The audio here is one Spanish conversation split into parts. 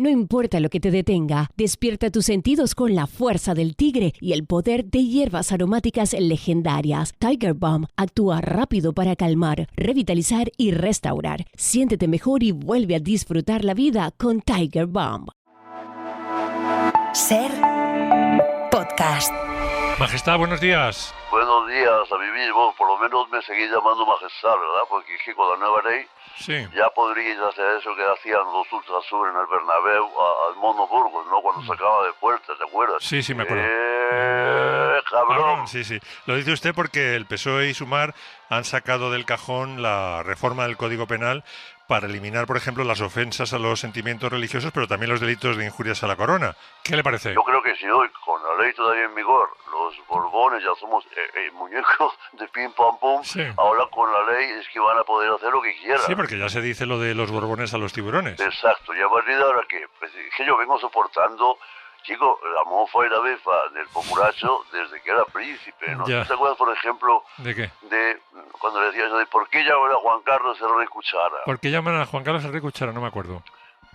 No importa lo que te detenga, despierta tus sentidos con la fuerza del tigre y el poder de hierbas aromáticas legendarias. Tiger Balm actúa rápido para calmar, revitalizar y restaurar. Siéntete mejor y vuelve a disfrutar la vida con Tiger Balm. Ser podcast. Majestad, buenos días. Buenos días, a mí mismo, por lo menos me seguís llamando Majestad, ¿verdad? Porque es que con la nueva ley ya podríais hacer eso que hacían los Ultrasur en el Bernabéu al Mono Burgos, ¿no? Cuando sacaba de puerta, ¿te acuerdas? Sí, me acuerdo. Cabrón. Sí. Lo dice usted porque el PSOE y Sumar han sacado del cajón la reforma del Código Penal para eliminar, por ejemplo, las ofensas a los sentimientos religiosos, pero también los delitos de injurias a la corona. ¿Qué le parece? Yo creo que si hoy, con la ley todavía en vigor, los Borbones ya somos muñecos de pim pam pum, ahora con la ley es que van a poder hacer lo que quieran. Sí, porque ya se dice lo de los Borbones a los tiburones. Exacto, y a partir de ahora que, pues, es que yo vengo soportando, chico, la mofa y la befa del populacho desde que era príncipe, ¿no? ¿Te acuerdas, por ejemplo, de qué? De cuando le decía eso de ¿por qué llaman a Juan Carlos el Rey Cuchara? ¿Por qué llaman a Juan Carlos el Rey Cuchara? No me acuerdo.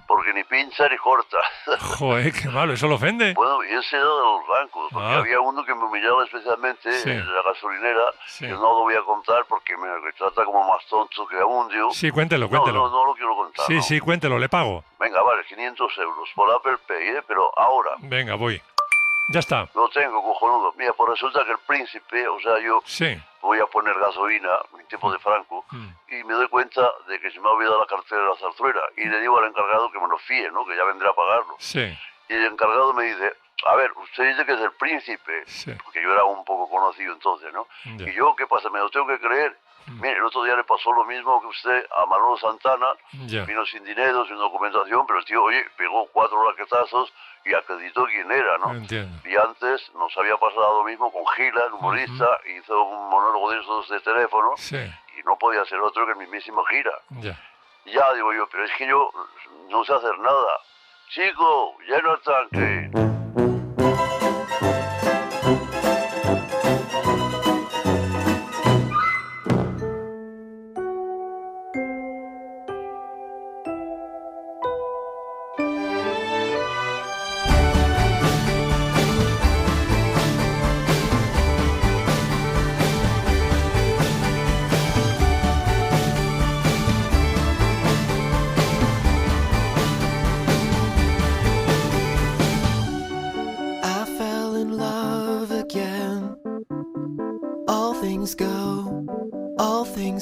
Porque ni pincha ni corta. Joder, qué malo, ¿eso lo ofende? Bueno, y ese era de los bancos, porque había uno que me humillaba especialmente en la gasolinera, que no lo voy a contar porque me trata como más tonto que a un dios. Sí, cuéntelo. No lo quiero contar. Sí, cuéntelo, le pago. Venga, vale, 500 euros por Apple Pay, pero ahora. Venga, voy. Ya está. Lo tengo, cojonudo. Mira, pues resulta que el príncipe, o sea, yo voy a poner gasolina en tiempo de Franco y me doy cuenta de que se me ha olvidado la cartera de la zarzuela y le digo al encargado que me lo fíe, ¿no? Que ya vendrá a pagarlo. Sí. Y el encargado me dice, a ver, usted dice que es el príncipe, porque yo era un poco conocido entonces, ¿no? Y yo, ¿qué pasa? ¿Me lo tengo que creer? Mire, el otro día le pasó lo mismo que usted a Manolo Santana, vino sin dinero, sin documentación, pero el tío, oye, pegó 4 raquetazos y acreditó quién era, ¿no? Entiendo. Y antes nos había pasado lo mismo con Gila, el humorista, hizo un monólogo de esos de teléfono y no podía ser otro que el mismísimo Gira. Ya, digo yo, pero es que yo no sé hacer nada. Chico, lleno el tanque.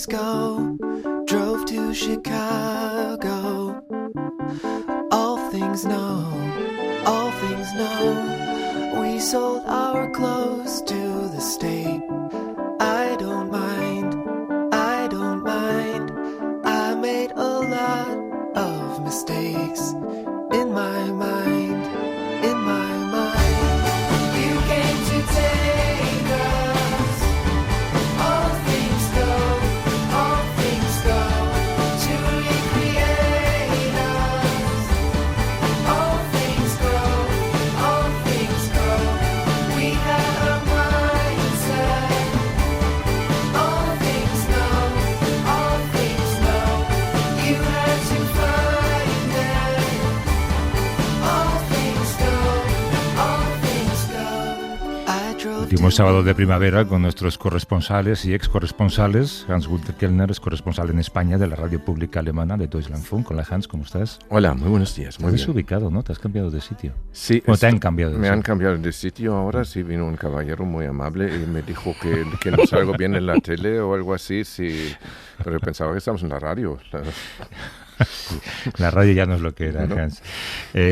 Go, drove to Chicago. All things know, we sold our clothes to the state. I don't mind, I made a lot of mistakes in my mind, You came to take us, all things go. Último sábado de primavera con nuestros corresponsales y ex-corresponsales. Hans-Günther Kellner es corresponsal en España de la radio pública alemana de Deutschlandfunk. Hola Hans, ¿cómo estás? Hola, muy buenos días. Muy bien. ¿Estás ubicado, no? ¿Te has cambiado de sitio? Sí. ¿O te han cambiado de sitio? Me han cambiado de sitio ahora, sí, vino un caballero muy amable y me dijo que no salgo bien en la tele o algo así, sí. Pero pensaba que estamos en la radio. La radio ya no es lo que era, Hans.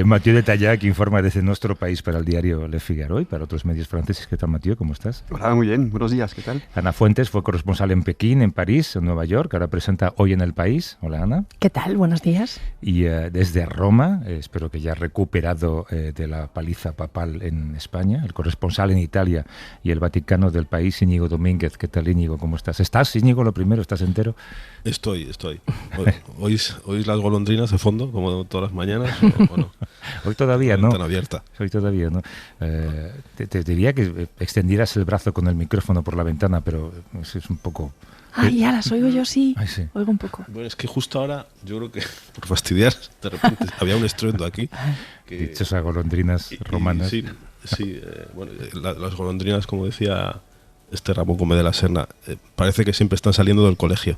Mathieu de Tallac informa desde nuestro país para el diario Le Figaro y para otros medios franceses. ¿Qué tal, Mathieu? ¿Cómo estás? Hola, muy bien. Buenos días. ¿Qué tal? Ana Fuentes fue corresponsal en Pekín, en París, en Nueva York. Ahora presenta Hoy en el País. Hola, Ana. ¿Qué tal? Buenos días. Y desde Roma, espero que ya recuperado de la paliza papal en España, el corresponsal en Italia y el Vaticano del País, Íñigo Domínguez. ¿Qué tal, Íñigo? ¿Cómo estás? ¿Estás, Íñigo, lo primero? ¿Estás entero? Estoy. ¿Oís las golondrinas de fondo, como todas las mañanas? ¿O no? Hoy todavía no. Tan abierta. Hoy todavía no. Te diría que extendieras el brazo con el micrófono por la ventana, pero eso es un poco Ay, ya las oigo yo, sí. Ay, sí. Oigo un poco. Bueno, es que justo ahora, yo creo que por fastidiar, de repente había un estruendo aquí. Dichosas golondrinas romanas. Sí, bueno, las golondrinas, como decía Ramón Gómez de la Serna, parece que siempre están saliendo del colegio.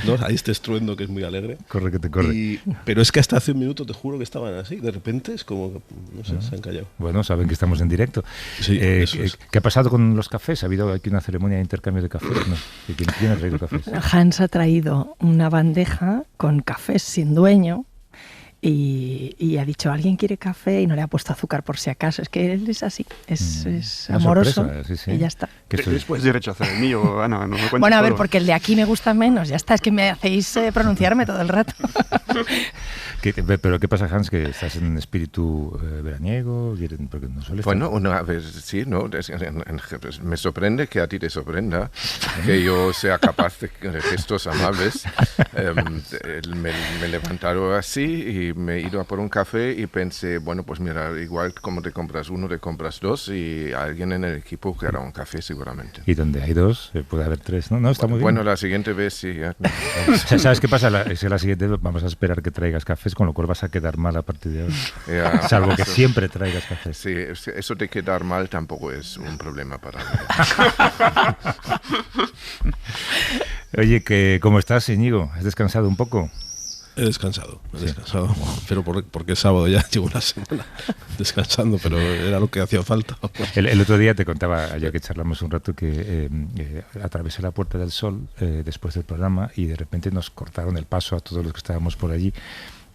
¿No? Hay este estruendo que es muy alegre. Corre que te corre. Pero es que hasta hace un minuto te juro que estaban así. De repente es como que, no sé, se han callado. Bueno, saben que estamos en directo. Sí, ¿Qué ha pasado con los cafés? ¿Ha habido aquí una ceremonia de intercambio de cafés? No. ¿Quién ha traído cafés? Hans ha traído una bandeja con cafés sin dueño. Y ha dicho, ¿alguien quiere café? Y no le ha puesto azúcar por si acaso. Es que él es así, es amoroso, sí. y ya está. Después de rechazar el mío, Ana, no me cuentes bueno, a ver, todo. porque el de aquí me gusta menos. Ya está, es que me hacéis pronunciarme todo el rato. ¿Pero qué pasa, Hans? ¿Que estás en espíritu veraniego? Porque no suele Bueno, una vez sí, ¿no? Me sorprende que a ti te sorprenda que yo sea capaz de gestos amables. Me he levantado así y me he ido a por un café y pensé, bueno, pues mira, igual como te compras uno, te compras dos y alguien en el equipo que hará un café seguramente. Y donde hay dos, puede haber tres, ¿no? No, está muy bien. Bueno, la siguiente vez sí. Ya. ¿Sabes qué pasa? La siguiente vez vamos a esperar que traigas cafés, con lo cual vas a quedar mal a partir de ahora. Salvo que siempre traigas cafés. Sí, eso de quedar mal tampoco es un problema para mí. Oye, ¿cómo estás, Íñigo? ¿Has descansado un poco? He descansado, pero porque es sábado ya llevo una semana descansando, pero era lo que hacía falta. El otro día te contaba, ya que charlamos un rato, que atravesé la Puerta del Sol después del programa y de repente nos cortaron el paso a todos los que estábamos por allí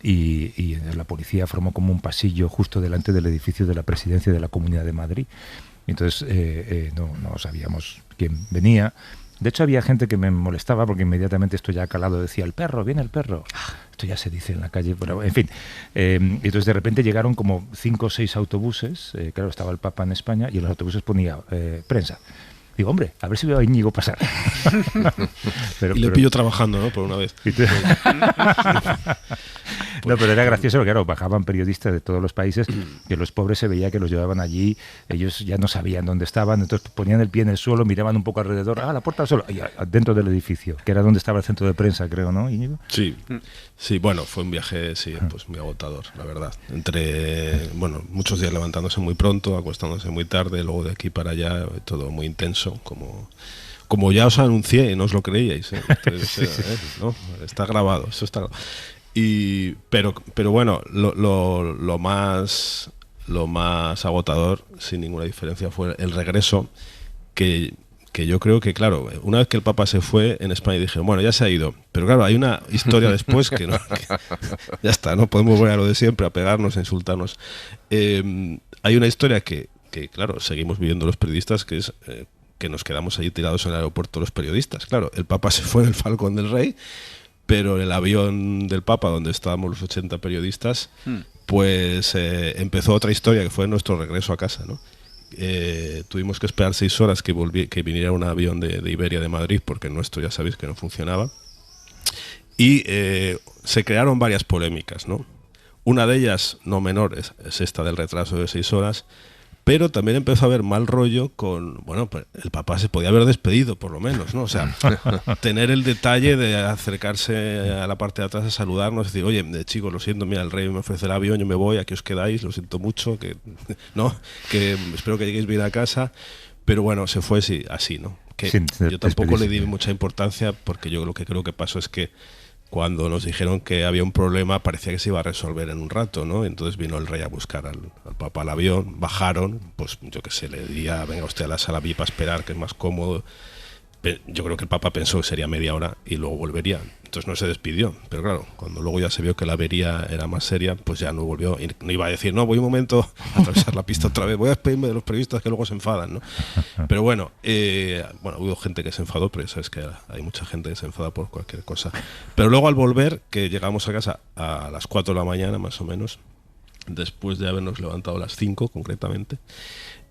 y la policía formó como un pasillo justo delante del edificio de la Presidencia de la Comunidad de Madrid. Entonces no sabíamos quién venía. De hecho, había gente que me molestaba porque inmediatamente esto ya calado decía, el perro, viene el perro. Esto ya se dice en la calle, pero en fin. Entonces, de repente llegaron como 5 o 6 autobuses. Claro, estaba el Papa en España y en los autobuses ponía prensa. Digo, hombre, a ver si veo a Íñigo pasar. Pero pillo trabajando, ¿no? Por una vez. No, pero era gracioso porque, claro, bajaban periodistas de todos los países que los pobres se veía que los llevaban allí, ellos ya no sabían dónde estaban, entonces ponían el pie en el suelo, miraban un poco alrededor, la puerta del suelo, dentro del edificio, que era donde estaba el centro de prensa, creo, ¿no, Íñigo? Sí, bueno, fue un viaje, pues muy agotador, la verdad. Entre, muchos días levantándose muy pronto, acostándose muy tarde, luego de aquí para allá, todo muy intenso, como ya os anuncié, no os lo creíais, ¿eh? Entonces, ¿no? Está grabado, eso está grabado. Pero bueno, lo más agotador, sin ninguna diferencia, fue el regreso, que yo creo que, claro, una vez que el Papa se fue, en España dije, bueno, ya se ha ido. Pero claro, hay una historia después que ya está, no podemos volver a lo de siempre, a pegarnos, a insultarnos. Hay una historia que, claro, seguimos viviendo los periodistas, que es que nos quedamos ahí tirados en el aeropuerto los periodistas. Claro, el Papa se fue en el Falcón del Rey, pero el avión del Papa, donde estábamos los 80 periodistas, pues empezó otra historia, que fue nuestro regreso a casa, ¿no? Tuvimos que esperar 6 horas que viniera un avión de Iberia de Madrid, porque el nuestro ya sabéis que no funcionaba. Y se crearon varias polémicas, ¿no? Una de ellas, no menor, es esta del retraso de 6 horas, pero también empezó a haber mal rollo con, pues el Papa se podía haber despedido, por lo menos, ¿no? O sea, tener el detalle de acercarse a la parte de atrás a saludarnos, decir, oye, chicos, lo siento, mira, el rey me ofrece el avión, yo me voy, aquí os quedáis, lo siento mucho, que espero que lleguéis bien a casa, pero bueno, se fue así, ¿no? Que yo tampoco le di mucha importancia, porque yo lo que creo que pasó es que cuando nos dijeron que había un problema parecía que se iba a resolver en un rato, ¿no? Entonces vino el rey a buscar al Papa al avión, bajaron, pues yo qué sé, le diría, venga usted a la sala VIP a esperar, que es más cómodo. Yo creo que el Papa pensó que sería media hora y luego volvería. Entonces no se despidió. Pero claro, cuando luego ya se vio que la avería era más seria, pues ya no volvió. Y no iba a decir, no, voy un momento a atravesar la pista otra vez, voy a despedirme de los periodistas que luego se enfadan, ¿no? Pero bueno, hubo gente que se enfadó, pero ya sabes que hay mucha gente que se enfada por cualquier cosa. Pero luego al volver, que llegamos a casa a las 4 de la mañana más o menos, después de habernos levantado a las 5 concretamente,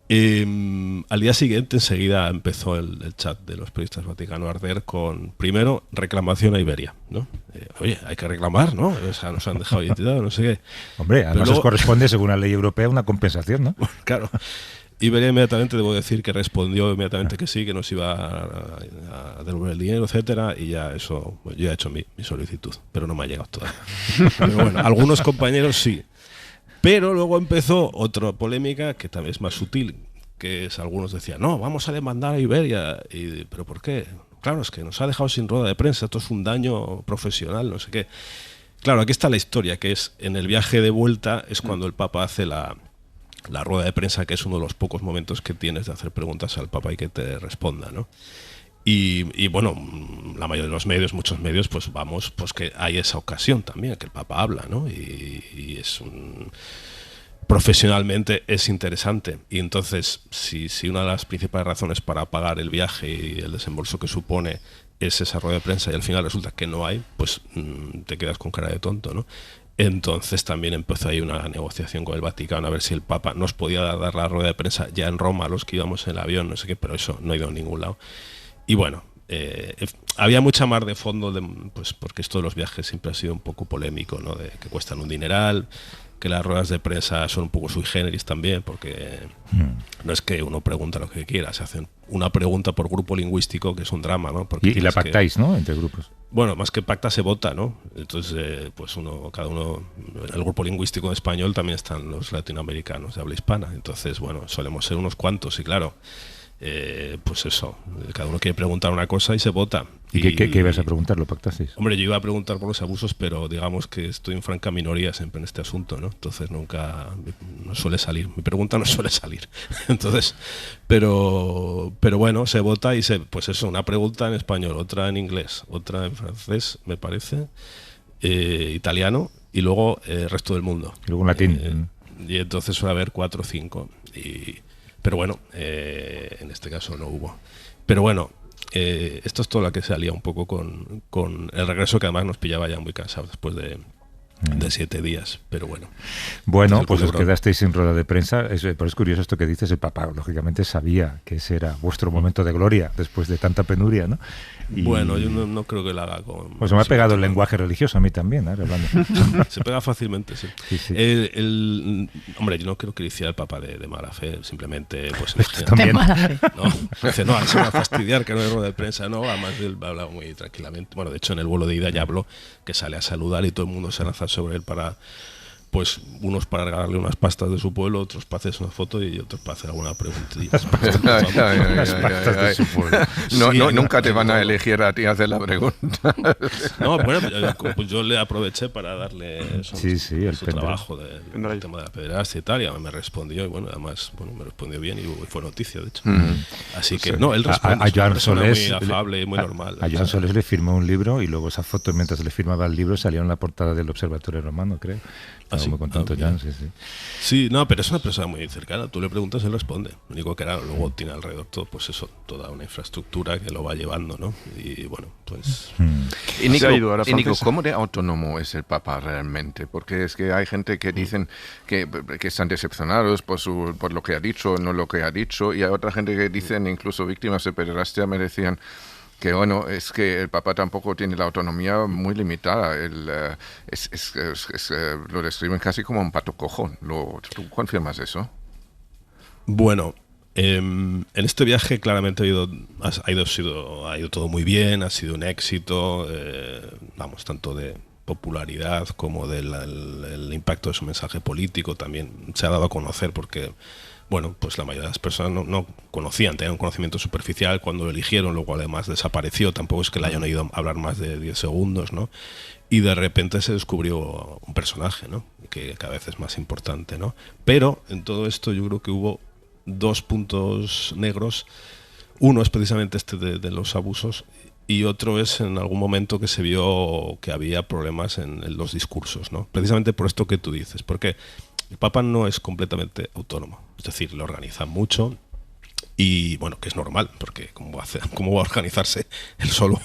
al día siguiente enseguida empezó el chat de los periodistas Vaticano a arder con, primero, reclamación a Iberia, ¿no? Oye, hay que reclamar, ¿no? O sea, nos han dejado identidad, no sé qué. Hombre, además luego, os corresponde, según la ley europea, una compensación, ¿no? Claro. Iberia inmediatamente, debo decir que respondió inmediatamente que sí, que nos iba a devolver el dinero, etcétera, y ya eso, pues yo he hecho mi solicitud, pero no me ha llegado todavía. Pero bueno, algunos compañeros sí. Pero luego empezó otra polémica que también es más sutil, que es algunos decían, no, vamos a demandar a Iberia, ¿pero por qué? Claro, es que nos ha dejado sin rueda de prensa, esto es un daño profesional, no sé qué. Claro, aquí está la historia, que es en el viaje de vuelta es cuando el Papa hace la rueda de prensa, que es uno de los pocos momentos que tienes de hacer preguntas al Papa y que te responda, ¿no? Y bueno, la mayoría de los medios, muchos medios, pues vamos, pues que hay esa ocasión también, que el Papa habla, ¿no? Y es profesionalmente es interesante. Y entonces, si una de las principales razones para pagar el viaje y el desembolso que supone es esa rueda de prensa y al final resulta que no hay, pues te quedas con cara de tonto, ¿no? Entonces también empezó ahí una negociación con el Vaticano a ver si el Papa nos podía dar la rueda de prensa ya en Roma, los que íbamos en el avión, no sé qué, pero eso no ha ido a ningún lado. Y bueno, había mucha mar de fondo, pues porque esto de los viajes siempre ha sido un poco polémico, ¿no? De que cuestan un dineral, que las ruedas de prensa son un poco sui generis también, porque no es que uno pregunta lo que quiera, se hacen una pregunta por grupo lingüístico, que es un drama, ¿no? Porque y la pactáis, ¿no? Entre grupos. Bueno, más que pacta se vota, ¿no? Entonces, pues cada uno, en el grupo lingüístico en español también están los latinoamericanos de habla hispana, entonces, bueno, solemos ser unos cuantos y claro, pues eso, cada uno quiere preguntar una cosa y se vota. ¿Y qué ibas a preguntar? ¿Lo pactasteis? Hombre, yo iba a preguntar por los abusos, pero digamos que estoy en franca minoría siempre en este asunto, ¿no? Entonces nunca no suele salir, mi pregunta no suele salir. Entonces, pero bueno, se vota y pues eso, una pregunta en español, otra en inglés, otra en francés, me parece, italiano y luego el resto del mundo. Y luego en latín. Y entonces suele haber 4 o 5 pero bueno, en este caso no hubo. Pero bueno, esto es todo lo que se alía un poco con el regreso, que además nos pillaba ya muy cansados después de 7 días, pero bueno. Bueno, pues os quedasteis sin rueda de prensa, pero es curioso esto que dices, el Papa lógicamente sabía que ese era vuestro momento de gloria después de tanta penuria, ¿no? Y bueno, yo no creo que lo haga con... Pues me ha pegado el lenguaje religioso a mí también, hablando. Se pega fácilmente, sí. Hombre, yo no creo que lo hiciera el Papa de mala fe, simplemente... pues también. De mala fe. No, dice, no, se va a fastidiar que no hay rueda de prensa, no, además él ha hablado muy tranquilamente. Bueno, de hecho en el vuelo de ida ya habló que sale a saludar y todo el mundo se lanza sobre él para... Pues unos para regalarle unas pastas de su pueblo, otros para hacerse una foto y otros para hacer alguna preguntilla. Las pastas de su pueblo. No, nunca te van a elegir a ti a hacer la pregunta. No, bueno, pues yo le aproveché para darle su trabajo del tema de la pederastia y tal, y me respondió, y bueno, además me respondió bien y fue noticia, de hecho. Así que, él responde, a Joan Solés, muy afable y muy normal. A Joan Solés le firmó un libro y luego esa foto, mientras le firmaba el libro, salió en la portada del Observatorio Romano, creo. Estaba muy contento Joan, sí. Sí, no, pero es una persona muy cercana. Tú le preguntas, él responde. Lo único que luego tiene alrededor todo, pues eso, toda una infraestructura que lo va llevando, ¿no? Y bueno, pues... Y Nico, ¿cómo de autónomo es el Papa realmente? Porque es que hay gente que dicen que están decepcionados por lo que ha dicho, no lo que ha dicho, y hay otra gente que dicen, incluso víctimas de pederastia me decían, que bueno, es que el Papa tampoco tiene la autonomía muy limitada. Lo describen casi como un pato cojo. ¿Tú confirmas eso? Bueno, en este viaje claramente ha ido todo muy bien, ha sido un éxito, tanto de popularidad como del impacto de su mensaje político también se ha dado a conocer porque... Bueno, pues la mayoría de las personas no conocían, tenían un conocimiento superficial cuando lo eligieron, luego además desapareció, tampoco es que le hayan oído hablar más de 10 segundos, ¿no? Y de repente se descubrió un personaje, ¿no? Que cada vez es más importante, ¿no? Pero en todo esto yo creo que hubo 2 puntos negros. Uno es precisamente este de los abusos y otro es en algún momento que se vio que había problemas en los discursos, ¿no? Precisamente por esto que tú dices, porque el Papa no es completamente autónomo, es decir, lo organiza mucho y bueno, que es normal, porque ¿cómo va a organizarse él solo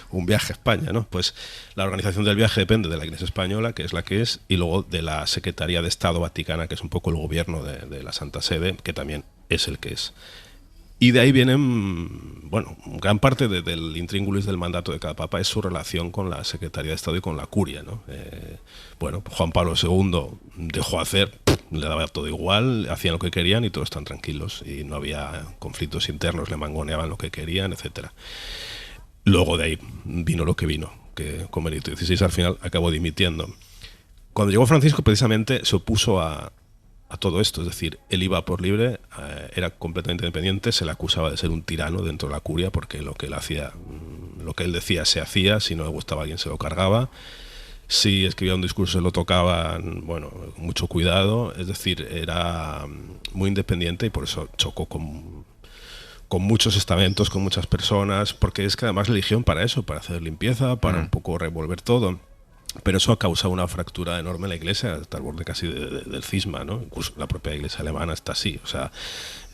un viaje a España, ¿no? Pues la organización del viaje depende de la Iglesia Española, que es la que es, y luego de la Secretaría de Estado Vaticana, que es un poco el gobierno de la Santa Sede, que también es el que es. Y de ahí vienen, bueno, gran parte del intríngulis del mandato de cada papa es su relación con la Secretaría de Estado y con la curia, ¿no? Bueno, Juan Pablo II dejó hacer, le daba todo igual, hacían lo que querían y todos están tranquilos y no había conflictos internos, le mangoneaban lo que querían, etcétera. Luego de ahí vino lo que vino, que con Benedicto XVI al final acabó dimitiendo. Cuando llegó Francisco precisamente se opuso a todo esto, es decir, él iba por libre, era completamente independiente, se le acusaba de ser un tirano dentro de la curia porque lo que él hacía, lo que él decía se hacía, si no le gustaba a alguien se lo cargaba, si escribía un discurso se lo tocaban, bueno, con mucho cuidado, es decir, era muy independiente y por eso chocó con muchos estamentos, con muchas personas, porque es que además le eligieron para eso, para hacer limpieza, para un poco revolver todo. Pero eso ha causado una fractura enorme en la Iglesia, hasta el borde casi del cisma, ¿no? Incluso la propia Iglesia alemana está así, o sea,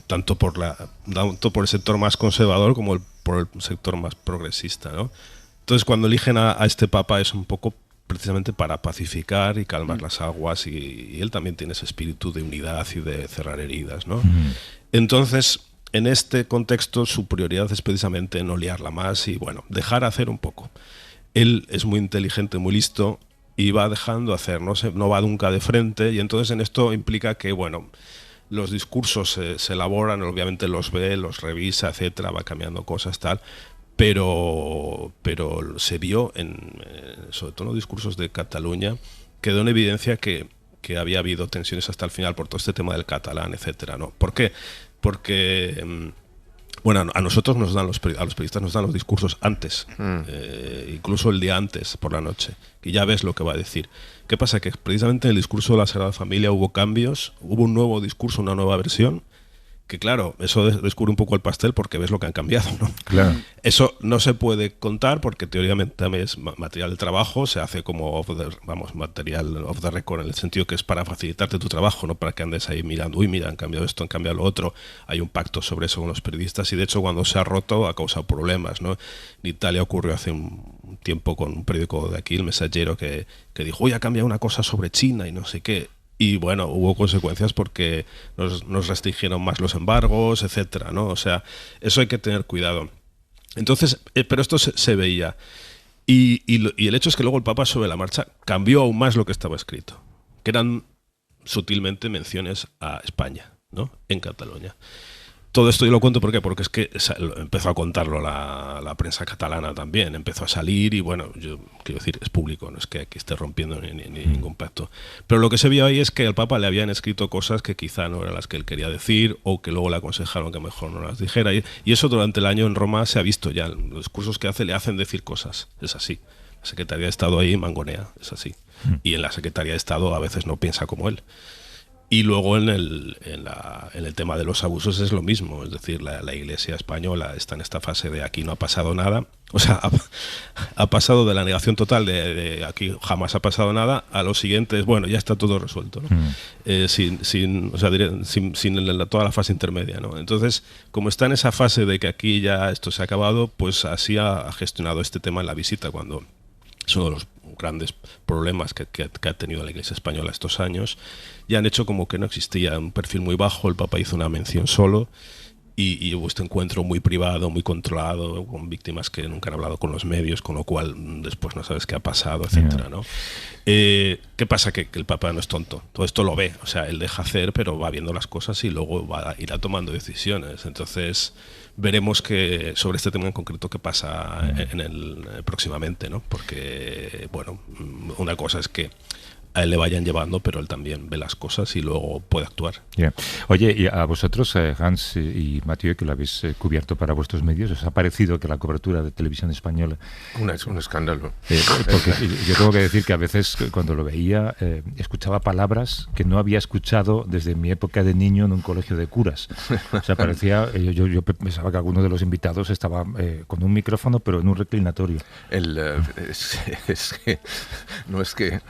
tanto por el sector más conservador como por el sector más progresista, ¿no? Entonces, cuando eligen a este papa es un poco precisamente para pacificar y calmar las aguas y él también tiene ese espíritu de unidad y de cerrar heridas, ¿no? Entonces, en este contexto su prioridad es precisamente no liarla más y, bueno, dejar hacer un poco. Él es muy inteligente, muy listo y va dejando hacer, no va nunca de frente y entonces en esto implica que, bueno, los discursos se elaboran, obviamente los ve, los revisa, etcétera, va cambiando cosas, tal, pero se vio, sobre todo en los discursos de Cataluña, quedó en evidencia que había habido tensiones hasta el final por todo este tema del catalán, etcétera, ¿no? ¿Por qué? Porque... bueno, a nosotros a los periodistas nos dan los discursos antes, incluso el día antes, por la noche, y ya ves lo que va a decir. ¿Qué pasa? Que precisamente en el discurso de la Sagrada Familia hubo cambios, hubo un nuevo discurso, una nueva versión, que claro, eso descubre un poco el pastel porque ves lo que han cambiado, ¿no? Claro. Eso no se puede contar porque teóricamente también es material de trabajo, se hace como material off the record en el sentido que es para facilitarte tu trabajo, no para que andes ahí mirando, uy, mira, han cambiado esto, han cambiado lo otro. Hay un pacto sobre eso con los periodistas y de hecho cuando se ha roto ha causado problemas, ¿no? En Italia ocurrió hace un tiempo con un periódico de aquí, El Messaggero, que dijo, uy, ha cambiado una cosa sobre China y no sé qué. Y bueno, hubo consecuencias porque nos restringieron más los embargos, etcétera, ¿no? O sea, eso hay que tener cuidado. Entonces, pero esto se veía. Y el hecho es que luego el Papa sobre la marcha cambió aún más lo que estaba escrito, que eran sutilmente menciones a España, ¿no? En Cataluña. Todo esto yo lo cuento ¿por qué? Porque es que empezó a contarlo la prensa catalana también, empezó a salir y bueno, yo quiero decir, es público, no es que aquí esté rompiendo ni ningún pacto. Pero lo que se vio ahí es que al Papa le habían escrito cosas que quizá no eran las que él quería decir o que luego le aconsejaron que mejor no las dijera. Y eso durante el año en Roma se ha visto ya, los discursos que hace le hacen decir cosas, es así. La Secretaría de Estado ahí mangonea, es así. Y en la Secretaría de Estado a veces no piensa como él. Y luego en el tema de los abusos es lo mismo, es decir, la Iglesia española está en esta fase de aquí no ha pasado nada, o sea, ha pasado de la negación total de aquí jamás ha pasado nada a los siguientes, bueno, ya está todo resuelto, ¿no? Sin toda la fase intermedia, ¿no? Entonces, como está en esa fase de que aquí ya esto se ha acabado, pues así ha gestionado este tema en la visita cuando es uno de los grandes problemas que ha tenido la Iglesia española estos años, y han hecho como que no existía un perfil muy bajo, el Papa hizo una mención solo y hubo este encuentro muy privado, muy controlado, con víctimas que nunca han hablado con los medios, con lo cual después no sabes qué ha pasado, etcétera, ¿no? ¿Qué pasa? Que el Papa no es tonto, todo esto lo ve, o sea, él deja hacer, pero va viendo las cosas y luego irá tomando decisiones, entonces veremos que sobre este tema en concreto qué pasa próximamente, ¿no? Porque, bueno, una cosa es que a él le vayan llevando, pero él también ve las cosas y luego puede actuar. Yeah. Oye, y a vosotros, Hans y Mathieu, que lo habéis cubierto para vuestros medios, ¿os ha parecido que la cobertura de televisión española... Es un escándalo. Porque yo tengo que decir que a veces cuando lo veía escuchaba palabras que no había escuchado desde mi época de niño en un colegio de curas. O sea, parecía... Yo pensaba que alguno de los invitados estaba con un micrófono, pero en un reclinatorio. Es que... No es que...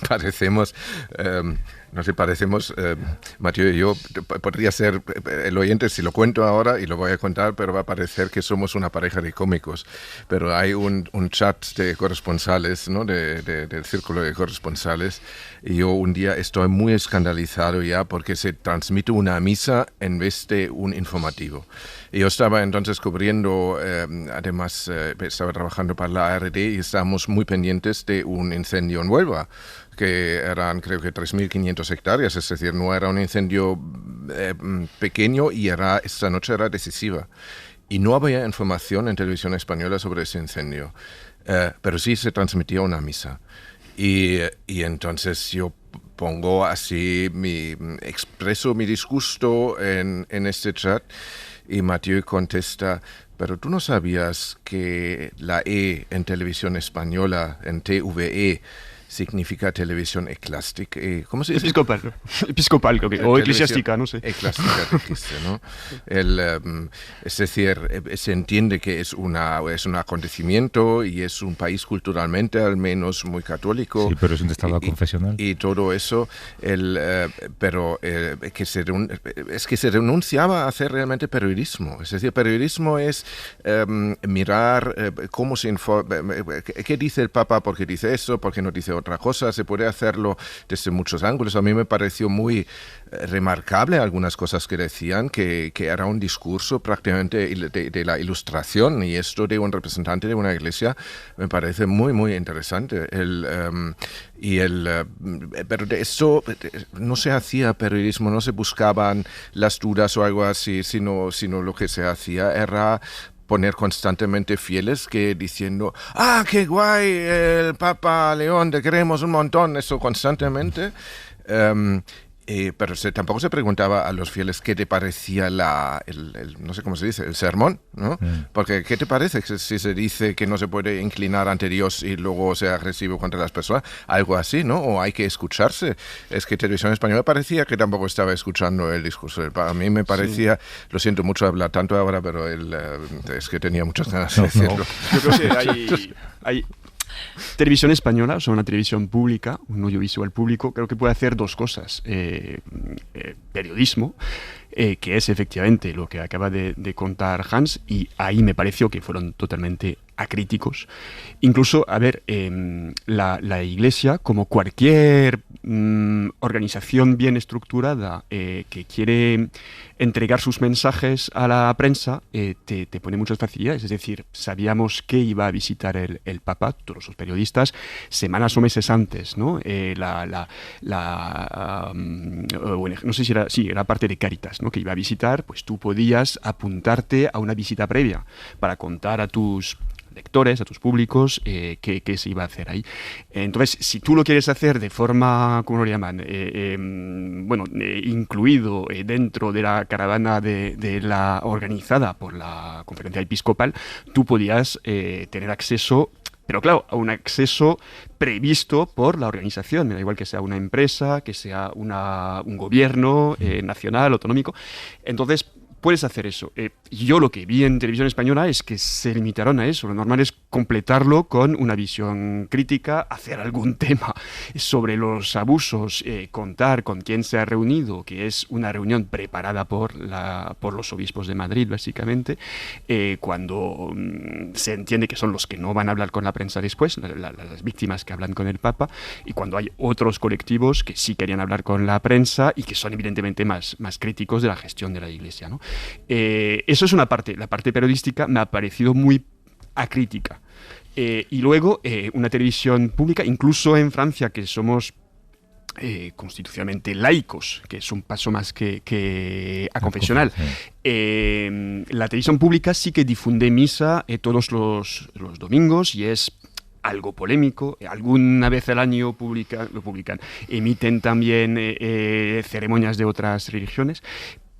parecemos... No sé, parecemos, Mathieu y yo, podría ser el oyente si lo cuento ahora y lo voy a contar, pero va a parecer que somos una pareja de cómicos. Pero hay un chat de corresponsales, ¿no? Del círculo de corresponsales, y yo un día estoy muy escandalizado ya porque se transmite una misa en vez de un informativo. Y yo estaba entonces cubriendo, además estaba trabajando para la ARD y estábamos muy pendientes de un incendio en Huelva, que eran creo que 3.500 hectáreas, es decir, no era un incendio pequeño y esta noche era decisiva. Y no había información en televisión española sobre ese incendio, pero sí se transmitía una misa. Y entonces yo pongo así, expreso mi disgusto en este chat y Mathieu contesta: pero tú no sabías que la E en televisión española, en TVE, significa televisión eclástica. ¿Cómo se dice? Episcopal, creo que, o eclesiástica, no sé. Eclástica, dijiste, ¿no? Es decir, se entiende que es un acontecimiento y es un país culturalmente, al menos, muy católico. Sí, pero es un estado confesional. Y todo eso, pero que se renunciaba a hacer realmente periodismo. Es decir, periodismo es mirar cómo se informa, qué dice el Papa, por qué dice eso, por qué no dice otra cosa. Se puede hacerlo desde muchos ángulos. A mí me pareció muy remarcable algunas cosas que decían, que era un discurso prácticamente de la ilustración, y esto de un representante de una iglesia me parece muy, muy interesante. Pero de esto no se hacía periodismo, no se buscaban las dudas o algo así, sino lo que se hacía era poner constantemente fieles que diciendo: ¡ah, qué guay, el Papa León, te queremos un montón! Eso constantemente. Pero tampoco se preguntaba a los fieles qué te parecía no sé cómo se dice, el sermón, ¿no? Porque ¿qué te parece si se dice que no se puede inclinar ante Dios y luego sea agresivo contra las personas? Algo así, ¿no? O hay que escucharse. Es que Televisión Española parecía que tampoco estaba escuchando el discurso del Papa. A mí me parecía, lo siento mucho hablar tanto ahora, pero es que tenía muchas ganas de decirlo. Yo creo que hay Televisión Española, o sea, una televisión pública, un audiovisual público, creo que puede hacer dos cosas. Periodismo, que es efectivamente lo que acaba de contar Hans, y ahí me pareció que fueron totalmente acríticos. Incluso, a ver, la Iglesia, como cualquier organización bien estructurada que quiere entregar sus mensajes a la prensa, te pone muchas facilidades. Es decir, sabíamos que iba a visitar el Papa, todos los periodistas, semanas o meses antes, ¿no? Bueno, no sé si era parte de Cáritas, ¿no? Que iba a visitar, pues tú podías apuntarte a una visita previa para contar a tus lectores, a tus públicos, qué se iba a hacer ahí. Entonces, si tú lo quieres hacer de forma, ¿cómo lo llaman? Incluido dentro de la caravana de la organizada por la Conferencia Episcopal, tú podías tener acceso, pero claro, a un acceso previsto por la organización. Me da igual que sea una empresa, que sea un gobierno nacional, autonómico. Entonces, puedes hacer eso. Yo lo que vi en Televisión Española es que se limitaron a eso. Lo normal es completarlo con una visión crítica, hacer algún tema sobre los abusos, contar con quién se ha reunido, que es una reunión preparada por los obispos de Madrid, básicamente, cuando se entiende que son los que no van a hablar con la prensa después, las víctimas que hablan con el Papa, y cuando hay otros colectivos que sí querían hablar con la prensa y que son evidentemente más críticos de la gestión de la Iglesia, ¿no? Eso es una parte. La parte periodística me ha parecido muy acrítica. Y luego, una televisión pública, incluso en Francia, que somos constitucionalmente laicos, que es un paso más que aconfesional, la televisión pública sí que difunde misa todos los domingos, y es algo polémico. Alguna vez al año lo publican. Emiten también ceremonias de otras religiones.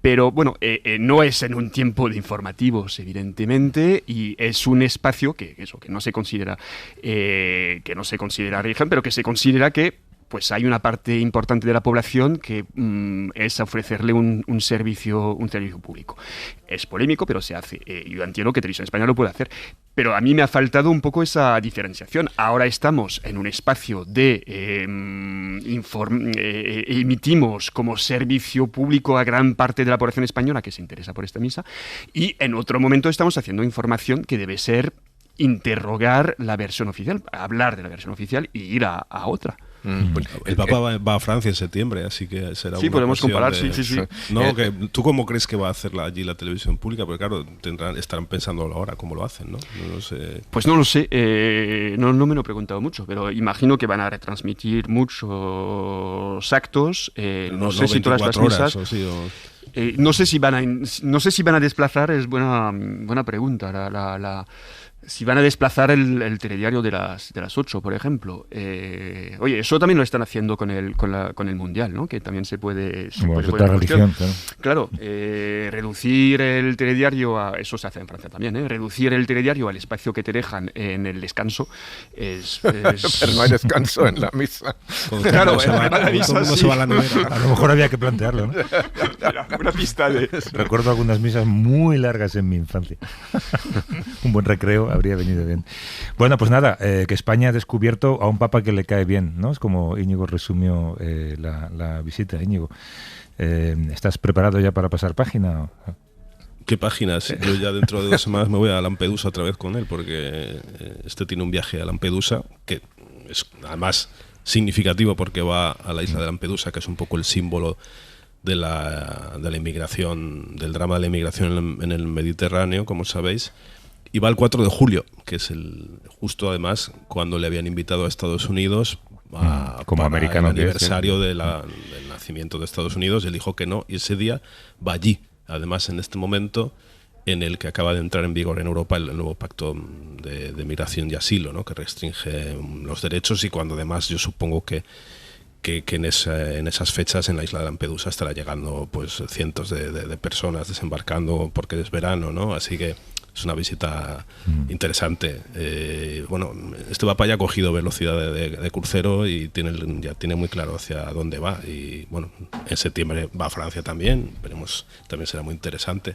Pero bueno, no es en un tiempo de informativos, evidentemente, y es un espacio que no se considera religión, pero que se considera que pues hay una parte importante de la población que es ofrecerle un servicio público. Es polémico, pero se hace. Yo entiendo que Televisión Española lo puede hacer, pero a mí me ha faltado un poco esa diferenciación. Ahora estamos en un espacio de emitimos como servicio público a gran parte de la población española que se interesa por esta misa, y en otro momento estamos haciendo información que debe ser interrogar la versión oficial, hablar de la versión oficial y ir a otra. El Papa va a Francia en septiembre, así que será sí, podemos comparar, sí. No, ¿tú cómo crees que va a hacer allí la televisión pública? Porque claro, estarán pensando ahora cómo lo hacen, ¿no? No sé. Pues no lo sé, no me lo he preguntado mucho, pero imagino que van a retransmitir muchos actos, no sé si todas las misas. No sé si van a desplazar, es buena pregunta, si van a desplazar el telediario de las 8, por ejemplo. Oye, eso también lo están haciendo con el Mundial, ¿no? Que también se puede... otra religión, claro. Reducir el telediario eso se hace en Francia también, ¿eh? Reducir el telediario al espacio que te dejan en el descanso es... Pero no hay descanso en la misa. Claro, la misa sí. Se va a la nevera. A lo mejor había que plantearlo, ¿no? Una pista de... Recuerdo algunas misas muy largas en mi infancia. Un buen recreo habría venido bien. Bueno, pues nada, que España ha descubierto a un papa que le cae bien, ¿no? Es como Íñigo resumió la visita. Íñigo, ¿estás preparado ya para pasar página? ¿Qué páginas? Yo ya dentro de 2 semanas me voy a Lampedusa otra vez con él, porque tiene un viaje a Lampedusa que es además significativo porque va a la isla de Lampedusa, que es un poco el símbolo de la inmigración, del drama de la inmigración en el Mediterráneo, como sabéis. Y va el 4 de julio, que es justo además cuando le habían invitado a Estados Unidos como para americano, el aniversario del nacimiento de Estados Unidos. Él dijo que no, y ese día va allí. Además, en este momento en el que acaba de entrar en vigor en Europa el nuevo pacto de migración y asilo, ¿no? Que restringe los derechos, y cuando además yo supongo que en esas fechas en la isla de Lampedusa estará llegando pues cientos de personas desembarcando porque es verano, ¿no? Así que es una visita interesante. Bueno, este Papa ya ha cogido velocidad de crucero y ya tiene muy claro hacia dónde va. Y bueno, en septiembre va a Francia también, veremos, también será muy interesante.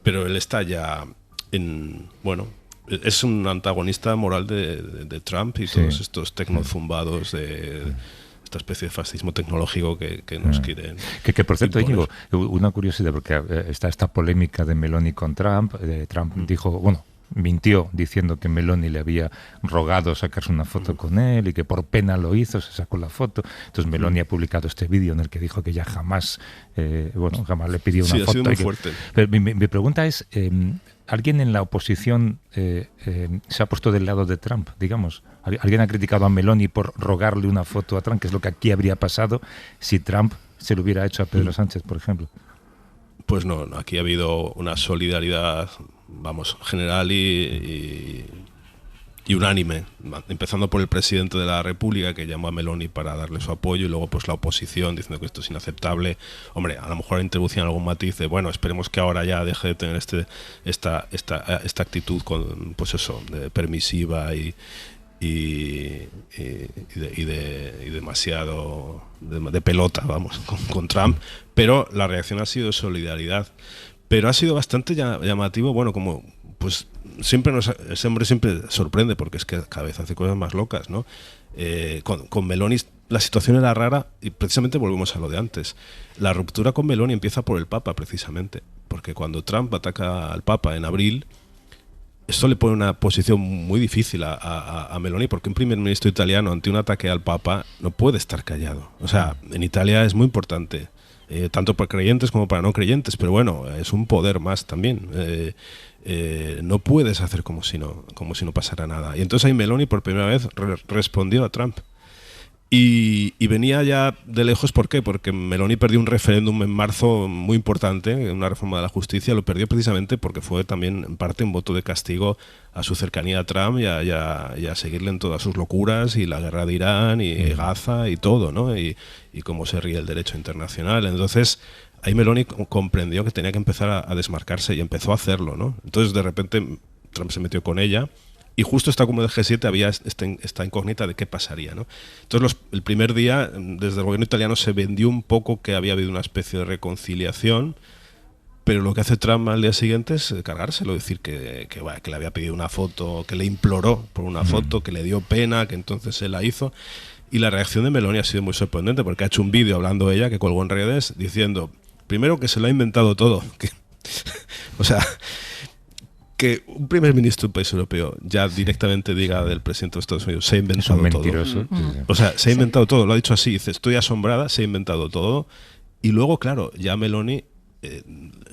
Pero él está ya es un antagonista moral de Trump y todos estos tecnozumbados de esta especie de fascismo tecnológico que nos quieren que por cierto, imponer. Íñigo, una curiosidad, porque está esta polémica de Meloni con Trump. Trump mintió diciendo que Meloni le había rogado sacarse una foto con él y que por pena lo hizo, se sacó la foto. Entonces Meloni ha publicado este vídeo en el que dijo que ya jamás le pidió una foto. Ha sido muy fuerte. Pero mi pregunta es, ¿alguien en la oposición se ha puesto del lado de Trump, digamos? ¿Alguien ha criticado a Meloni por rogarle una foto a Trump? Que es lo que aquí habría pasado si Trump se lo hubiera hecho a Pedro Sánchez, por ejemplo. Pues no, aquí ha habido una solidaridad, general y unánime, empezando por el presidente de la República, que llamó a Meloni para darle su apoyo, y luego pues la oposición diciendo que esto es inaceptable. Hombre, a lo mejor introducían algún matiz de, bueno, esperemos que ahora ya deje de tener esta actitud de permisiva y demasiado de pelota, con Trump. Pero la reacción ha sido de solidaridad. Pero ha sido bastante llamativo, como pues ese hombre siempre sorprende, porque es que cada vez hace cosas más locas, ¿no? Con Meloni la situación era rara, y precisamente volvemos a lo de antes. La ruptura con Meloni empieza por el Papa, precisamente, porque cuando Trump ataca al Papa en abril, esto le pone una posición muy difícil a Meloni, porque un primer ministro italiano ante un ataque al Papa no puede estar callado. O sea, en Italia es muy importante, tanto para creyentes como para no creyentes, pero bueno, es un poder más también. No puedes hacer como si no pasara nada. Y entonces ahí Meloni por primera vez respondió a Trump. Y venía ya de lejos. ¿Por qué? Porque Meloni perdió un referéndum en marzo muy importante, una reforma de la justicia. Lo perdió precisamente porque fue también en parte un voto de castigo a su cercanía a Trump y a seguirle en todas sus locuras, y la guerra de Irán y Gaza y todo, ¿no? Y cómo se ríe el derecho internacional. Entonces ahí Meloni comprendió que tenía que empezar a desmarcarse, y empezó a hacerlo, ¿no? Entonces de repente Trump se metió con ella, Y justo esta cumbre del G7 había esta incógnita de qué pasaría, ¿no? Entonces, el primer día, desde el gobierno italiano se vendió un poco que había habido una especie de reconciliación, pero lo que hace Trump al día siguiente es cargárselo, decir que le había pedido una foto, que le imploró por una foto, que le dio pena, que entonces se la hizo. Y la reacción de Meloni ha sido muy sorprendente, porque ha hecho un vídeo hablando ella, que colgó en redes, diciendo, primero, que se lo ha inventado todo. O sea, que un primer ministro de un país europeo ya directamente diga del presidente de Estados Unidos, se ha inventado todo. Mentiroso. O sea, se ha inventado todo, lo ha dicho así, dice, estoy asombrada, se ha inventado todo. Y luego, claro, ya Meloni,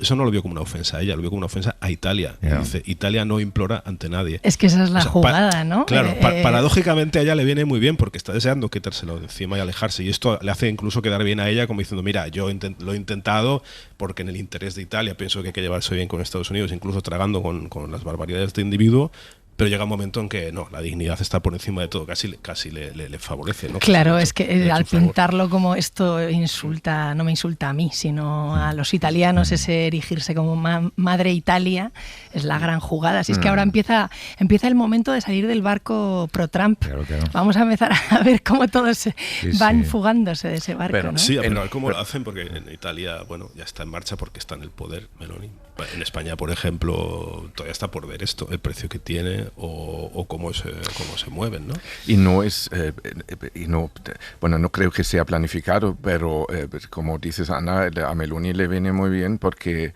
eso no lo vio como una ofensa a ella, lo vio como una ofensa a Italia. Yeah. Dice, Italia no implora ante nadie. Es que esa es la jugada, ¿no? Claro, paradójicamente a ella le viene muy bien porque está deseando quitárselo de encima y alejarse. Y esto le hace incluso quedar bien a ella como diciendo, mira, yo lo he intentado porque en el interés de Italia pienso que hay que llevarse bien con Estados Unidos, incluso tragando con las barbaridades de este individuo. Pero llega un momento en que no, la dignidad está por encima de todo, casi le favorece, ¿no? Claro, es que al pintarlo como esto insulta, no me insulta a mí, sino a los italianos, ese erigirse como madre Italia, es la gran jugada. Así es que ahora empieza el momento de salir del barco pro-Trump. Claro. Vamos a empezar a ver cómo todos van fugándose de ese barco, pero, ¿no? Sí, a ver cómo lo hacen, porque en Italia, bueno, ya está en marcha porque está en el poder Meloni. En España, por ejemplo, todavía está por ver esto, el precio que tiene o cómo se mueven, ¿no? Y no es, no creo que sea planificado, pero como dices, Ana, a Meloni le viene muy bien porque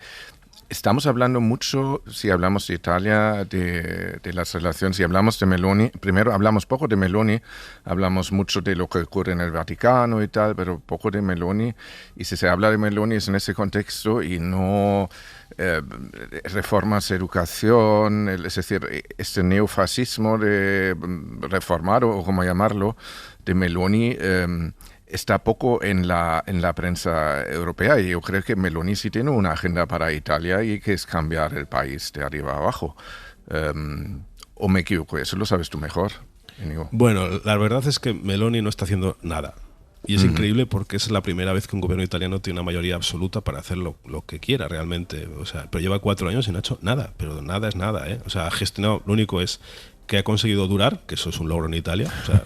estamos hablando mucho, si hablamos de Italia, de las relaciones, si hablamos de Meloni, primero hablamos poco de Meloni, hablamos mucho de lo que ocurre en el Vaticano y tal, pero poco de Meloni, y si se habla de Meloni es en ese contexto y no reformas de educación, es decir, este neofascismo de reformar o como llamarlo, de Meloni, está poco en la prensa europea, y yo creo que Meloni sí tiene una agenda para Italia y que es cambiar el país de arriba a abajo. ¿O me equivoco? Eso lo sabes tú mejor, Íñigo. Bueno, la verdad es que Meloni no está haciendo nada. Y es increíble porque es la primera vez que un gobierno italiano tiene una mayoría absoluta para hacer lo que quiera realmente. O sea, pero lleva 4 años y no ha hecho nada. Pero nada es nada, ¿eh? O sea, ha gestionado, lo único es que ha conseguido durar, que eso es un logro en Italia, o sea,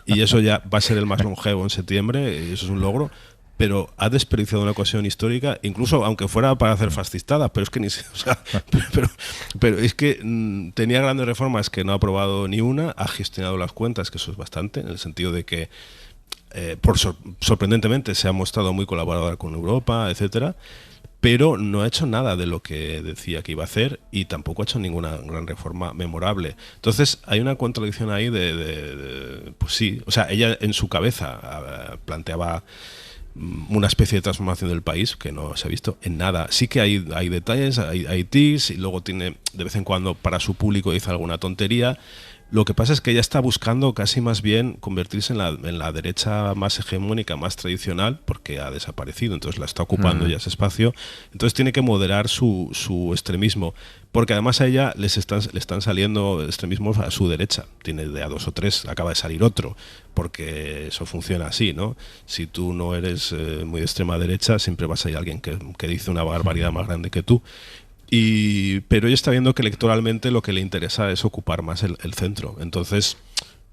y eso ya va a ser el más longevo en septiembre, y eso es un logro, pero ha desperdiciado una ocasión histórica, incluso aunque fuera para hacer fascistada, pero es que pero es que tenía grandes reformas que no ha aprobado ni una, ha gestionado las cuentas, que eso es bastante, en el sentido de que sorprendentemente se ha mostrado muy colaboradora con Europa, etcétera, pero no ha hecho nada de lo que decía que iba a hacer y tampoco ha hecho ninguna gran reforma memorable. Entonces hay una contradicción ahí pues sí, o sea, ella en su cabeza planteaba una especie de transformación del país que no se ha visto en nada. Sí que hay detalles, hay tics, y luego tiene de vez en cuando para su público dice alguna tontería. Lo que pasa es que ella está buscando casi más bien convertirse en la derecha más hegemónica, más tradicional, porque ha desaparecido, entonces la está ocupando ya ese espacio. Entonces tiene que moderar su extremismo, porque además a ella le están saliendo extremismos a su derecha. Tiene de a 2 o 3, acaba de salir otro, porque eso funciona así, ¿no? Si tú no eres muy de extrema derecha, siempre vas a ir a alguien que dice una barbaridad más grande que tú. Pero ella está viendo que electoralmente lo que le interesa es ocupar más el centro. Entonces,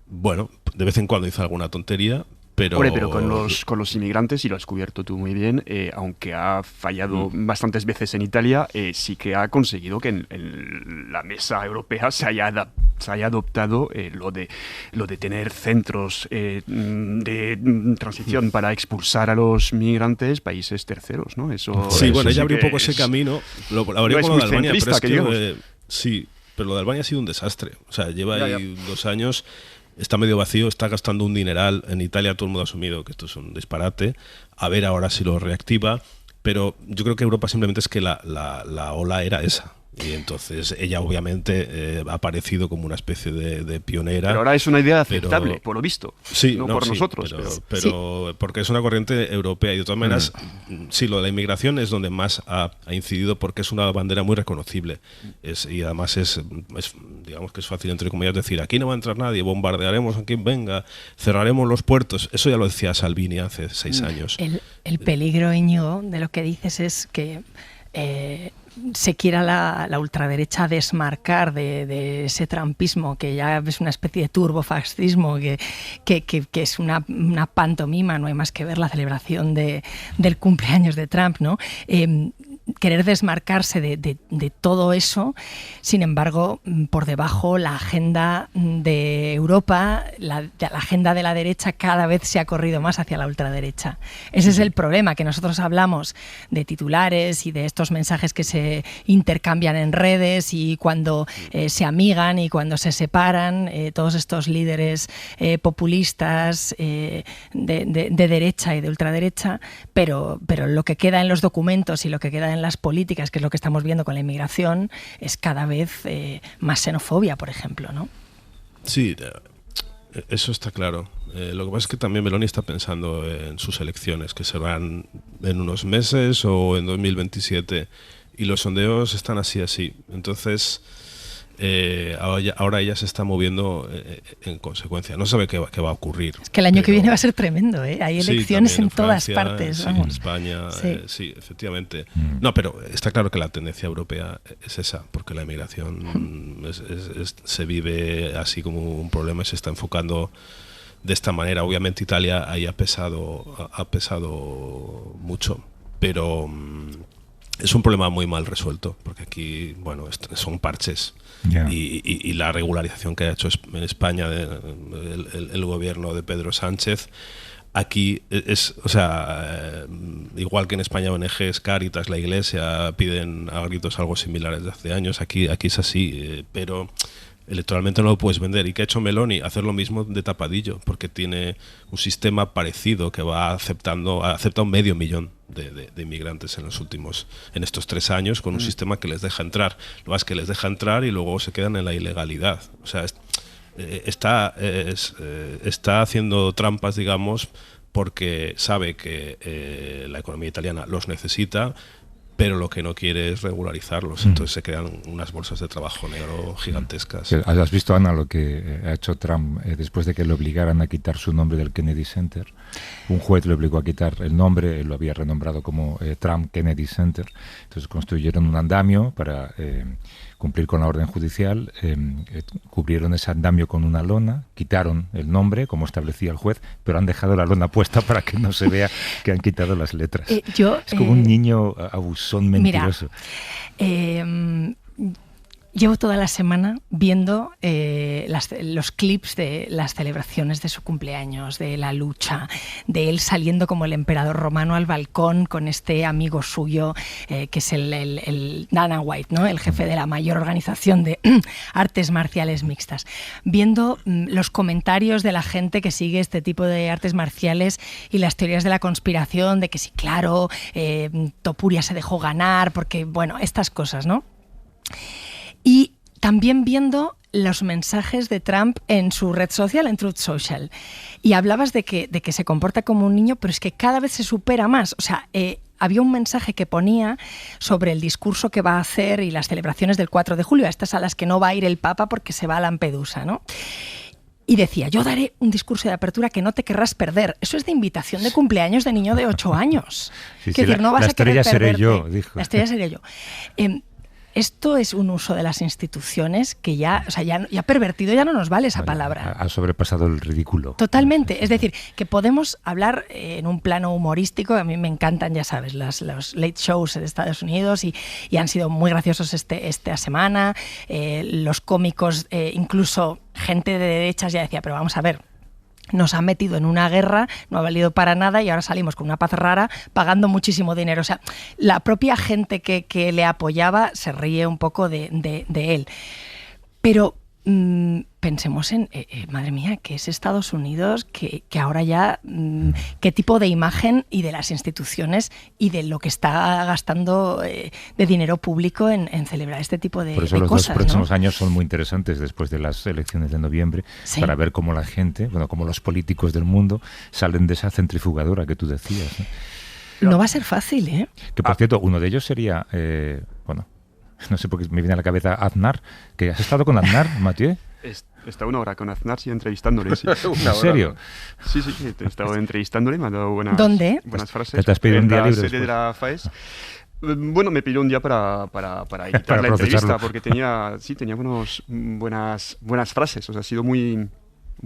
bueno, de vez en cuando dice alguna tontería, pero... Hombre, pero con los inmigrantes, y lo has cubierto tú muy bien, aunque ha fallado bastantes veces en Italia, sí que ha conseguido que en la mesa europea se haya adoptado lo de tener centros de transición para expulsar a los migrantes países terceros, ¿no? Eso, sí, eso bueno, ella sí abrió un poco ese camino, lo abrió con lo de Albania, pero es que, sí, pero lo de Albania ha sido un desastre. O sea, lleva ahí 2 años... Está medio vacío, está gastando un dineral. En Italia todo el mundo ha asumido que esto es un disparate. A ver ahora si lo reactiva. Pero yo creo que Europa simplemente es que la ola era esa. Y entonces ella obviamente ha aparecido como una especie de pionera. Pero ahora es una idea aceptable, por lo visto. Sí, no por nosotros. Pero sí. Porque es una corriente europea. Y de todas maneras, sí, lo de la inmigración es donde más ha incidido, porque es una bandera muy reconocible. Y además es, digamos que es fácil, entre comillas, decir, aquí no va a entrar nadie, bombardearemos a quien venga, cerraremos los puertos. Eso ya lo decía Salvini hace 6 años. El peligro, Íñigo, de lo que dices es que se quiera la ultraderecha desmarcar de ese trumpismo, que ya es una especie de turbofascismo, que es una pantomima, no hay más que ver la celebración del cumpleaños de Trump, ¿no? Querer desmarcarse de todo eso. Sin embargo, por debajo, la agenda de Europa, la agenda de la derecha cada vez se ha corrido más hacia la ultraderecha. Ese es el problema, que nosotros hablamos de titulares y de estos mensajes que se intercambian en redes y cuando se amigan y cuando se separan, todos estos líderes populistas de derecha y de ultraderecha, pero lo que queda en los documentos y lo que queda en las políticas, que es lo que estamos viendo con la inmigración, es cada vez más xenofobia, por ejemplo, ¿no? Sí, eso está claro. Lo que pasa es que también Meloni está pensando en sus elecciones, que serán en unos meses o en 2027, y los sondeos están así. Entonces, ahora ella se está moviendo en consecuencia. No sabe qué va a ocurrir. Es que el año que viene va a ser tremendo, ¿eh? Hay elecciones en todas partes. Sí, en España, sí, efectivamente. No, pero está claro que la tendencia europea es esa, porque la inmigración se vive así como un problema y se está enfocando de esta manera. Obviamente Italia ahí ha pesado mucho, pero es un problema muy mal resuelto, porque aquí, bueno, son parches. Yeah. Y la regularización que ha hecho en España el gobierno de Pedro Sánchez, aquí es, o sea, igual que en España ONGs, Cáritas, la Iglesia piden a gritos algo similar desde hace años, aquí es así, pero electoralmente no lo puedes vender. ¿Y qué ha hecho Meloni? Hacer lo mismo de tapadillo, porque tiene un sistema parecido que ha aceptado 500.000 de inmigrantes en estos 3 años, con un sistema que les deja entrar. Lo más que les deja entrar y luego se quedan en la ilegalidad. O sea, está haciendo trampas, digamos, porque sabe que la economía italiana los necesita, pero lo que no quiere es regularizarlos. Entonces se crean unas bolsas de trabajo negro gigantescas. ¿Has visto, Ana, lo que ha hecho Trump después de que le obligaran a quitar su nombre del Kennedy Center? Un juez le obligó a quitar el nombre, él lo había renombrado como Trump Kennedy Center. Entonces construyeron un andamio para cumplir con la orden judicial, cubrieron ese andamio con una lona, quitaron el nombre, como establecía el juez, pero han dejado la lona puesta para que no se vea que han quitado las letras. Es como un niño abusón mentiroso. Mira, llevo toda la semana viendo los clips de las celebraciones de su cumpleaños, de la lucha, de él saliendo como el emperador romano al balcón con este amigo suyo, que es el Dana White, ¿no? El jefe de la mayor organización de artes marciales mixtas. Viendo los comentarios de la gente que sigue este tipo de artes marciales y las teorías de la conspiración, de que sí, claro, Topuria se dejó ganar, porque, bueno, estas cosas, ¿no? Y también viendo los mensajes de Trump en su red social, en Truth Social. Y hablabas de que se comporta como un niño, pero es que cada vez se supera más. O sea, había un mensaje que ponía sobre el discurso que va a hacer y las celebraciones del 4 de julio, a estas a las que no va a ir el Papa porque se va a Lampedusa, ¿no? Y decía, yo daré un discurso de apertura que no te querrás perder. Eso es de invitación de cumpleaños de niño de 8 años. Sí, decir, no vas a querer perderte. La estrella seré yo, dijo. La estrella seré yo. Esto es un uso de las instituciones que ya pervertido, ya no nos vale esa palabra. Ha sobrepasado el ridículo. Totalmente. Es decir, que podemos hablar en un plano humorístico. A mí me encantan, ya sabes, los late shows de Estados Unidos y han sido muy graciosos esta semana. Los cómicos, incluso gente de derechas ya decía, pero vamos a ver, nos han metido en una guerra, no ha valido para nada y ahora salimos con una paz rara pagando muchísimo dinero. O sea, la propia gente que le apoyaba se ríe un poco de él. Pero pensemos en, madre mía, que es Estados Unidos, que ahora ya, qué tipo de imagen y de las instituciones y de lo que está gastando de dinero público en celebrar este tipo de cosas. Por eso los 2 próximos años son muy interesantes después de las elecciones de noviembre, sí, para ver cómo la gente, cómo los políticos del mundo salen de esa centrifugadora que tú decías, ¿no? No va a ser fácil, ¿eh? Que por cierto, uno de ellos sería, no sé por qué me viene a la cabeza Aznar, que has estado con Aznar, Mathieu. Está 1 hora con Aznar, sí, entrevistándole. Sí. ¿En serio? Sí, he estado entrevistándole, me ha dado buenas ¿Dónde? Buenas frases. ¿Te has pedido un día libre serie de la FAES. Bueno, me pidió un día para editar la entrevista, porque tenía buenas frases. O sea, ha sido muy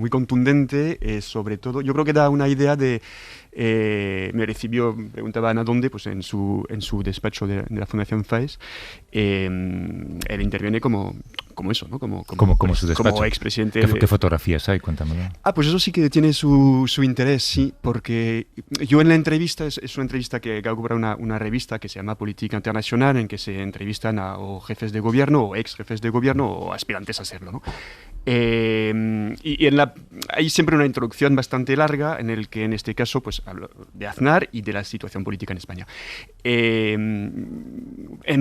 contundente, sobre todo. Yo creo que da una idea de... me recibió, preguntaba Ana dónde, pues en su despacho de la Fundación FAES. Él interviene como eso, ¿no? Como su despacho. Como expresidente. ¿Qué fotografías hay? Cuéntamelo. Pues eso sí que tiene su interés, sí, porque yo en la entrevista, es una entrevista que ha ocupado una revista que se llama Política Internacional, en que se entrevistan a o jefes de gobierno, o ex jefes de gobierno, o aspirantes a serlo, ¿no? Y hay siempre una introducción bastante larga en el que en este caso pues hablo de Aznar y de la situación política en España. En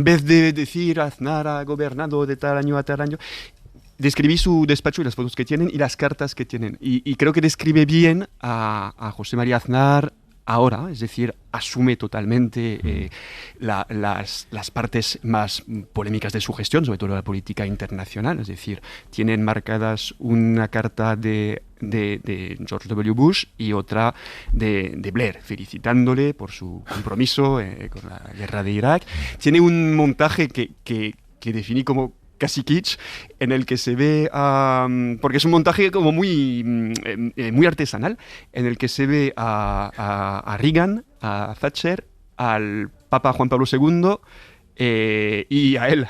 vez de decir Aznar ha gobernado de tal año a tal año, describí su despacho y las fotos que tienen y las cartas que tienen. Y creo que describe bien a José María Aznar ahora, es decir, asume totalmente las partes más polémicas de su gestión, sobre todo la política internacional, es decir, tienen marcadas una carta de George W. Bush y otra de Blair, felicitándole por su compromiso con la guerra de Irak. Tiene un montaje que definí como casi kitsch, en el que se ve, porque es un montaje como muy artesanal, en el que se ve a Reagan, a Thatcher, al Papa Juan Pablo II y a él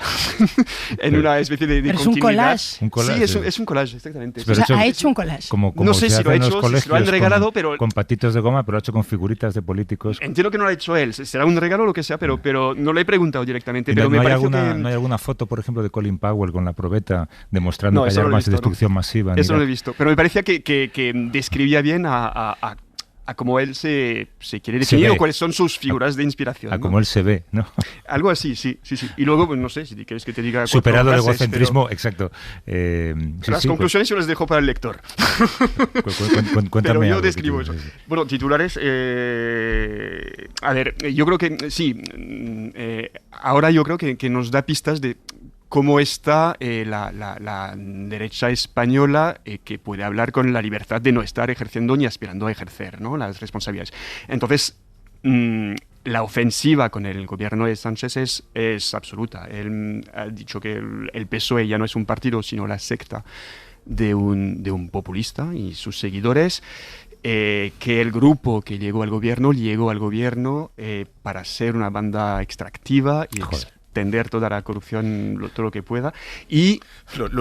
en una especie de continuidad. Un collage. Sí, es un collage, exactamente. O sea, ha hecho un collage. Como no sé si lo ha hecho, si lo han regalado, pero... Con patitos de goma, pero lo ha hecho con figuritas de políticos. Entiendo que no lo ha hecho él, será un regalo o lo que sea, pero no le he preguntado directamente. Pero ¿No hay alguna foto, por ejemplo, de Colin Powell con la probeta demostrando que hay armas de destrucción masiva? Eso no lo he visto, pero me parecía que describía bien a cómo él se quiere definir o cuáles son sus figuras de inspiración. A cómo él se ve, ¿no? Algo así, sí. Y luego, pues, no sé, si quieres que te diga... Superado el egocentrismo, exacto. Las conclusiones yo las dejo para el lector. Pero yo describo eso. Bueno, titulares... a ver, yo creo que sí. Ahora yo creo que nos da pistas de cómo está la derecha española, que puede hablar con la libertad de no estar ejerciendo ni aspirando a ejercer, ¿no?, las responsabilidades. Entonces, la ofensiva con el gobierno de Sánchez es absoluta. Él ha dicho que el PSOE ya no es un partido, sino la secta de un populista y sus seguidores. Que el grupo que llegó al gobierno para ser una banda extractiva y extender toda la corrupción todo lo que pueda, y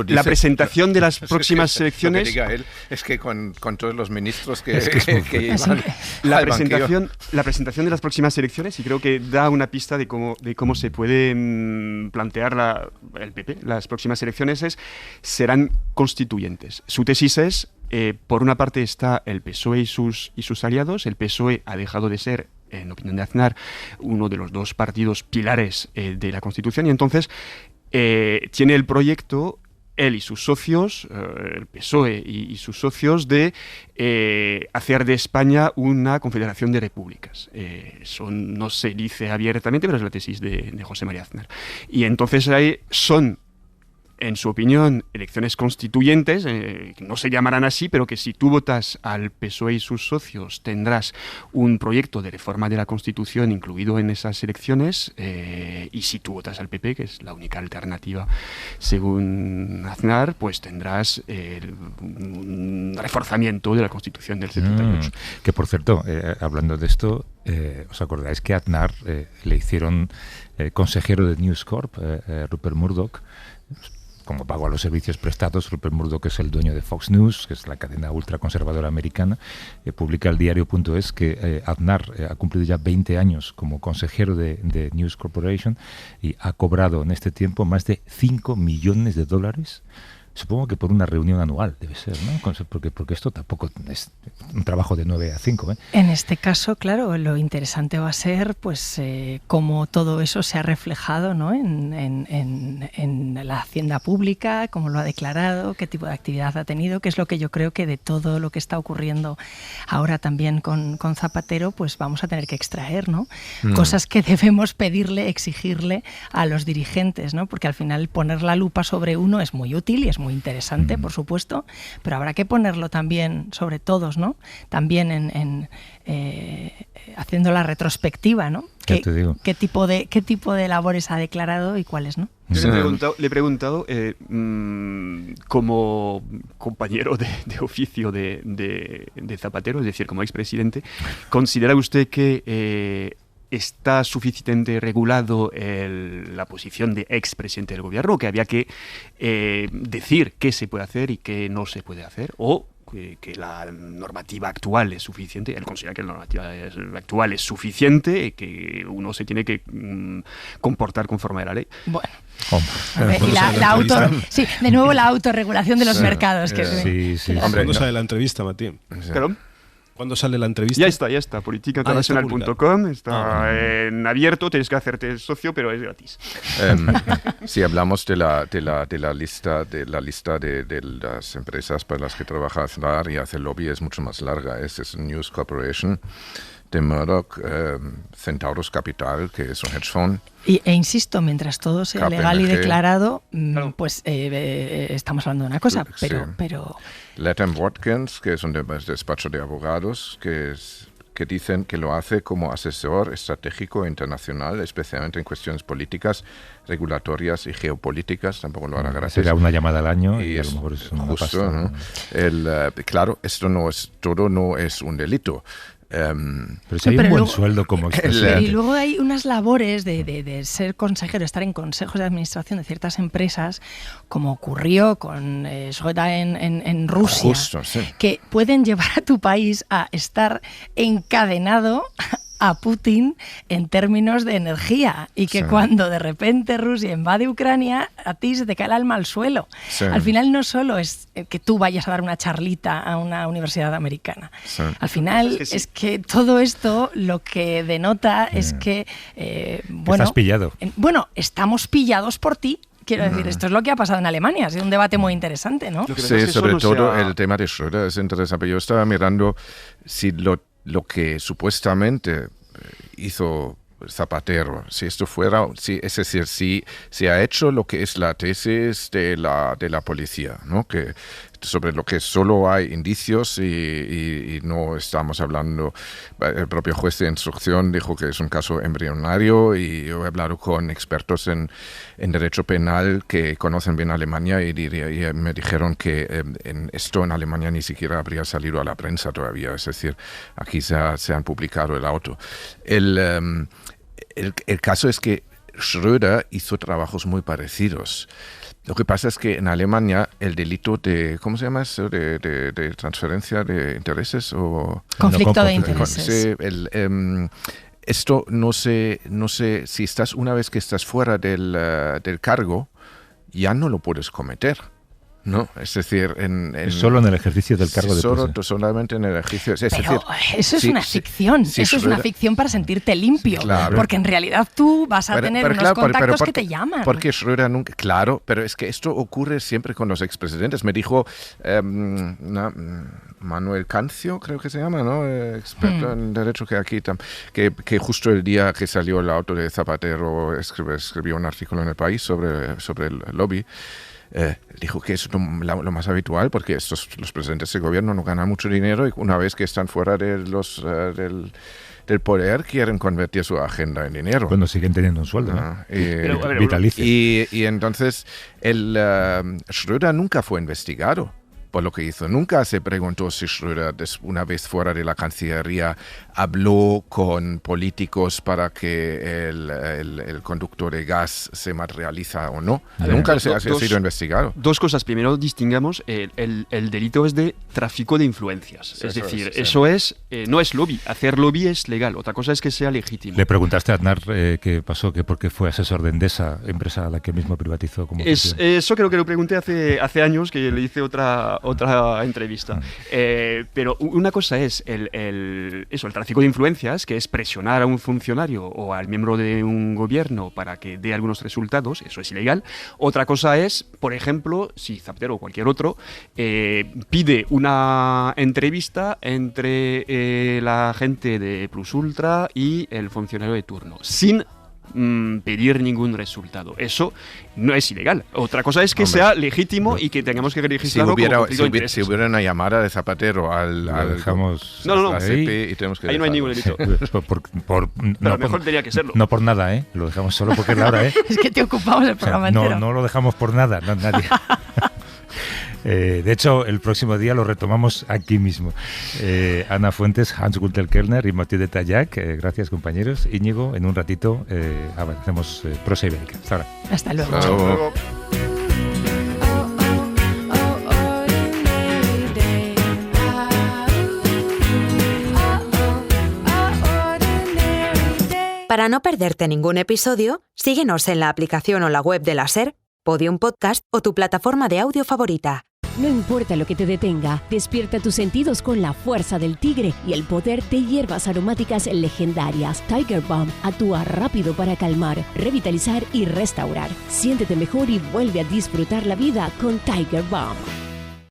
la presentación de las próximas elecciones... Lo que diga él es que con todos los ministros que llevan la presentación de las próximas elecciones, y creo que da una pista de cómo se puede plantear el PP. Las próximas elecciones serán constituyentes. Su tesis es, por una parte está el PSOE y sus aliados. El PSOE ha dejado de ser, en opinión de Aznar, uno de los dos partidos pilares de la Constitución, y entonces tiene el proyecto, él y sus socios, el PSOE y sus socios, de hacer de España una confederación de repúblicas. Eso no se dice abiertamente, pero es la tesis de José María Aznar. Y entonces ahí son, en su opinión, elecciones constituyentes, que no se llamarán así, pero que si tú votas al PSOE y sus socios tendrás un proyecto de reforma de la Constitución incluido en esas elecciones, y si tú votas al PP, que es la única alternativa según Aznar, pues tendrás un reforzamiento de la Constitución del 78. Que por cierto, hablando de esto, ¿os acordáis que a Aznar le hicieron consejero de News Corp, Rupert Murdoch? Como pago a los servicios prestados. Rupert Murdoch es el dueño de Fox News, que es la cadena ultraconservadora americana. Publica el diario.es que Aznar ha cumplido ya 20 años como consejero de News Corporation y ha cobrado en este tiempo más de $5 millones. Supongo que por una reunión anual debe ser, ¿no? Porque esto tampoco es un trabajo de 9 a 5. En este caso, claro, lo interesante va a ser pues cómo todo eso se ha reflejado, ¿no?, en la hacienda pública, cómo lo ha declarado, qué tipo de actividad ha tenido, que es lo que yo creo que de todo lo que está ocurriendo ahora también con Zapatero, pues vamos a tener que extraer, ¿no? Cosas que debemos pedirle, exigirle a los dirigentes, ¿no? Porque al final poner la lupa sobre uno es muy útil y es muy interesante, por supuesto, pero habrá que ponerlo también sobre todos, ¿no? También haciendo la retrospectiva, ¿no? qué tipo de labores ha declarado y cuáles no. Yo le he preguntado como compañero de oficio de Zapatero, es decir, como expresidente, ¿considera usted que está suficientemente regulado la posición de expresidente del gobierno, o que había que decir qué se puede hacer y qué no se puede hacer, o que la normativa actual es suficiente? Él considera que la normativa actual es suficiente y que uno se tiene que comportar conforme a la ley. Bueno. De nuevo la autorregulación de los mercados. ¿Cuándo sale la entrevista, Matías? ¿Perdón? ¿Cuándo sale la entrevista? Ya está. Politicainternacional.com, está en abierto, tienes que hacerte socio, pero es gratis. Si hablamos de la lista de las empresas para las que trabaja Aznar y hace lobby, es mucho más larga. Es News Corporation de Murdoch, Centaurus Capital, que es un hedge fund. E insisto, mientras todo sea KPMG, legal y declarado, pues estamos hablando de una cosa, pero... Latham Watkins, que es un despacho de abogados, que dicen que lo hace como asesor estratégico internacional, especialmente en cuestiones políticas, regulatorias y geopolíticas. Tampoco lo hará gratis. Será una llamada al año y a lo mejor es una justo, pasta, ¿no? Claro, esto no es un delito. Pero si hay un buen sueldo como expresidente. Y luego hay unas labores de ser consejero, estar en consejos de administración de ciertas empresas, como ocurrió con Shroda en Rusia, Justo, sí. que pueden llevar a tu país a estar encadenado a Putin en términos de energía, y que cuando de repente Rusia invade Ucrania, a ti se te cae el alma al suelo. Al final no solo es que tú vayas a dar una charlita a una universidad americana. Al final es que todo esto lo que denota es que estás pillado. Estamos pillados por ti. Quiero decir, esto es lo que ha pasado en Alemania. Ha sido un debate muy interesante, ¿no? Sí, sobre todo el tema de Schröder es interesante. Yo estaba mirando si lo que supuestamente hizo Zapatero, si esto fuera, es decir, si ha hecho lo que es la tesis de la policía, ¿no? Que sobre lo que solo hay indicios y no estamos hablando. El propio juez de instrucción dijo que es un caso embrionario, y yo he hablado con expertos en derecho penal que conocen bien Alemania y me dijeron que esto en Alemania ni siquiera habría salido a la prensa todavía. Es decir, aquí se han publicado el auto. El caso es que Schröder hizo trabajos muy parecidos. Lo que pasa es que en Alemania el delito de, ¿cómo se llama eso? De transferencia de intereses o... Conflicto de intereses. Esto no sé si una vez que estás fuera del cargo, ya no lo puedes cometer. No, es decir, solo en el ejercicio del cargo de poder. Solamente en el ejercicio. Pero eso es una ficción. Eso es una ficción para sentirte limpio. Claro. Porque en realidad tú vas a tener unos contactos que te llaman. Porque Schröder nunca... Claro, pero es que esto ocurre siempre con los expresidentes. Me dijo Manuel Cancio, creo que se llama, ¿no? Experto en derecho, que aquí que justo el día que salió el auto de Zapatero escribió un artículo en El País sobre el lobby. Dijo que es lo más habitual, porque los presidentes de gobierno no ganan mucho dinero, y una vez que están fuera de del poder quieren convertir su agenda en dinero. Cuando siguen teniendo un sueldo, ¿no? Vitalicio. Y entonces Schröder nunca fue investigado por lo que hizo. Nunca se preguntó si Schröder, una vez fuera de la Cancillería, habló con políticos para que el conducto de gas se materializa o no. Nunca ha sido investigado. Dos cosas. Primero, distingamos, el delito es de tráfico de influencias. Sí, es decir, eso es no es lobby. Hacer lobby es legal. Otra cosa es que sea legítimo. Le preguntaste a Aznar qué pasó, que por qué fue asesor de Endesa, empresa a la que mismo privatizó. Eso creo que lo pregunté hace años, que le hice otra entrevista. Pero una cosa es el tráfico de influencias, que es presionar a un funcionario o al miembro de un gobierno para que dé algunos resultados. Eso es ilegal. Otra cosa es, por ejemplo, si Zapatero o cualquier otro pide una entrevista entre la gente de Plus Ultra y el funcionario de turno, sin pedir ningún resultado. Eso no es ilegal. Otra cosa es que sea legítimo y que tengamos que registrarlo como conflicto de intereses. Si hubiera una llamada de Zapatero al dejamos no, CP y tenemos que ahí no hay ningún delito. Pero no, mejor tenía que serlo. No por nada, lo dejamos solo porque es la hora, Es que te ocupamos el programa entero. No lo dejamos por nada, no, nadie. De hecho, el próximo día lo retomamos aquí mismo. Ana Fuentes, Hans-Gunther Kellner y Mathieu de Tallac. Gracias, compañeros. Íñigo, en un ratito hacemos prosa ibérica. Hasta ahora. Hasta luego. Hasta luego. Para no perderte ningún episodio, síguenos en la aplicación o la web de la SER, Podium Podcast o tu plataforma de audio favorita. No importa lo que te detenga, despierta tus sentidos con la fuerza del tigre y el poder de hierbas aromáticas legendarias. Tiger Balm actúa rápido para calmar, revitalizar y restaurar. Siéntete mejor y vuelve a disfrutar la vida con Tiger Balm.